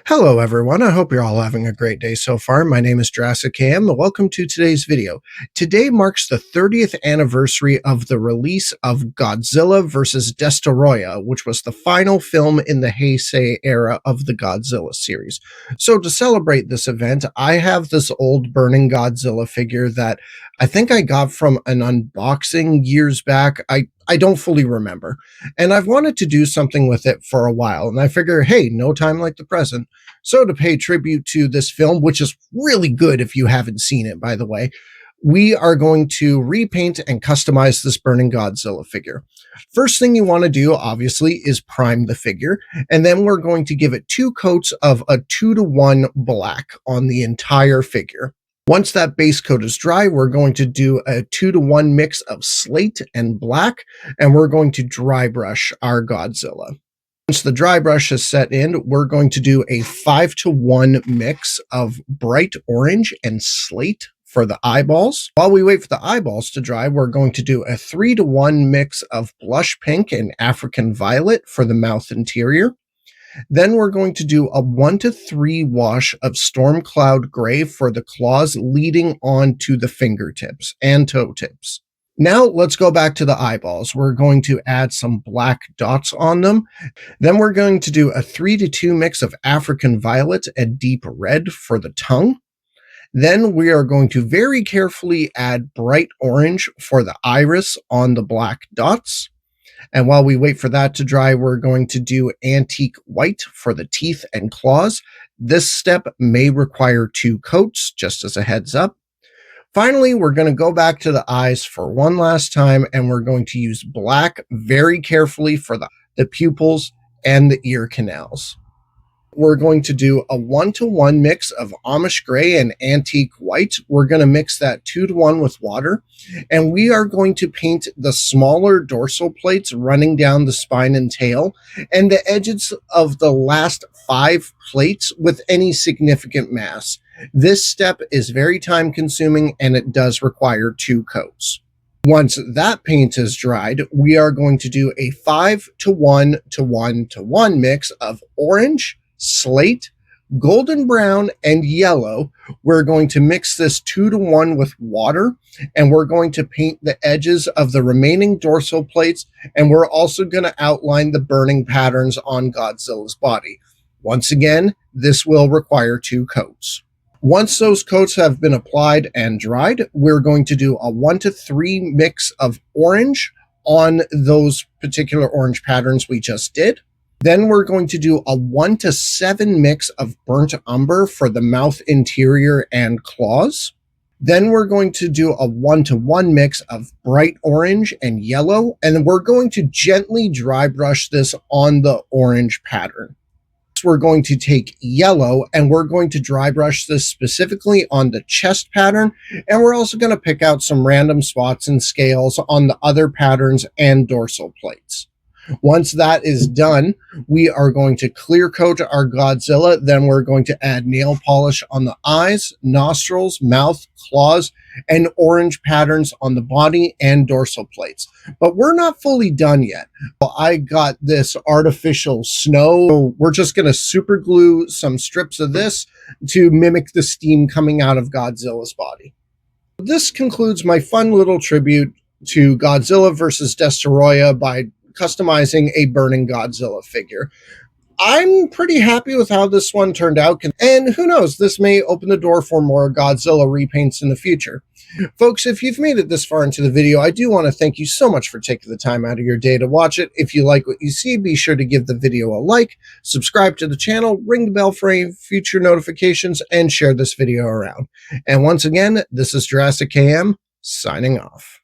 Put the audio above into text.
Hello everyone, I hope you're all having a great day so far. My name is Jurassic KM, and welcome to today's video. Today marks the 30th anniversary of the release of Godzilla vs. Destoroyah, which was the final film in the Heisei era of the Godzilla series. So to celebrate this event, I have this old Burning Godzilla figure that I think I got from an unboxing years back. I don't fully remember. And I've wanted to do something with it for a while. And I figure, hey, no time like the present. So to pay tribute to this film, which is really good if you haven't seen it, by the way, we are going to repaint and customize this Burning Godzilla figure. First thing you want to do, obviously, is prime the figure. And then we're going to give it 2 coats of a 2-to-1 black on the entire figure. Once that base coat is dry, we're going to do a 2-to-1 mix of slate and black, and we're going to dry brush our Godzilla. Once the dry brush is set in, we're going to do a 5-to-1 mix of bright orange and slate for the eyeballs. While we wait for the eyeballs to dry, we're going to do a 3-to-1 mix of blush pink and African violet for the mouth interior. Then we're going to do a 1-to-3 wash of Storm Cloud Gray for the claws leading on to the fingertips and toe tips. Now let's go back to the eyeballs. We're going to add some black dots on them. Then we're going to do a 3-to-2 mix of African Violet and Deep Red for the tongue. Then we are going to very carefully add bright orange for the iris on the black dots. And while we wait for that to dry, we're going to do antique white for the teeth and claws. This step may require 2 coats, just as a heads up. Finally, we're going to go back to the eyes for one last time, and we're going to use black very carefully for the pupils and the ear canals. We're going to do a 1-to-1 mix of Amish gray and antique white. We're going to mix that 2-to-1 with water, and we are going to paint the smaller dorsal plates running down the spine and tail, and the edges of the last 5 plates with any significant mass. This step is very time consuming, and it does require 2 coats. Once that paint is dried, we are going to do a 5-to-1 to 1-to-1 mix of orange, slate, golden brown, and yellow. We're going to mix this 2-to-1 with water, and we're going to paint the edges of the remaining dorsal plates, and we're also going to outline the burning patterns on Godzilla's body. Once again, this will require 2 coats. Once those coats have been applied and dried, we're going to do a 1-to-3 mix of orange on those particular orange patterns we just did. Then we're going to do a 1-to-7 mix of burnt umber for the mouth interior and claws. Then we're going to do a 1-to-1 mix of bright orange and yellow, and we're going to gently dry brush this on the orange pattern. We're going to take yellow, and we're going to dry brush this specifically on the chest pattern, and we're also going to pick out some random spots and scales on the other patterns and dorsal plates. Once that is done, we are going to clear coat our Godzilla. Then we're going to add nail polish on the eyes, nostrils, mouth, claws, and orange patterns on the body and dorsal plates. But we're not fully done yet. I got this artificial snow. We're just going to super glue some strips of this to mimic the steam coming out of Godzilla's body. This concludes my fun little tribute to Godzilla vs. Destoroyah by customizing a Burning Godzilla figure. I'm pretty happy with how this one turned out, and who knows, this may open the door for more Godzilla repaints in the future. Folks, if you've made it this far into the video, I do want to thank you so much for taking the time out of your day to watch it. If you like what you see, be sure to give the video a like, subscribe to the channel, ring the bell for any future notifications, and share this video around. And once again, this is Jurassic KM, signing off.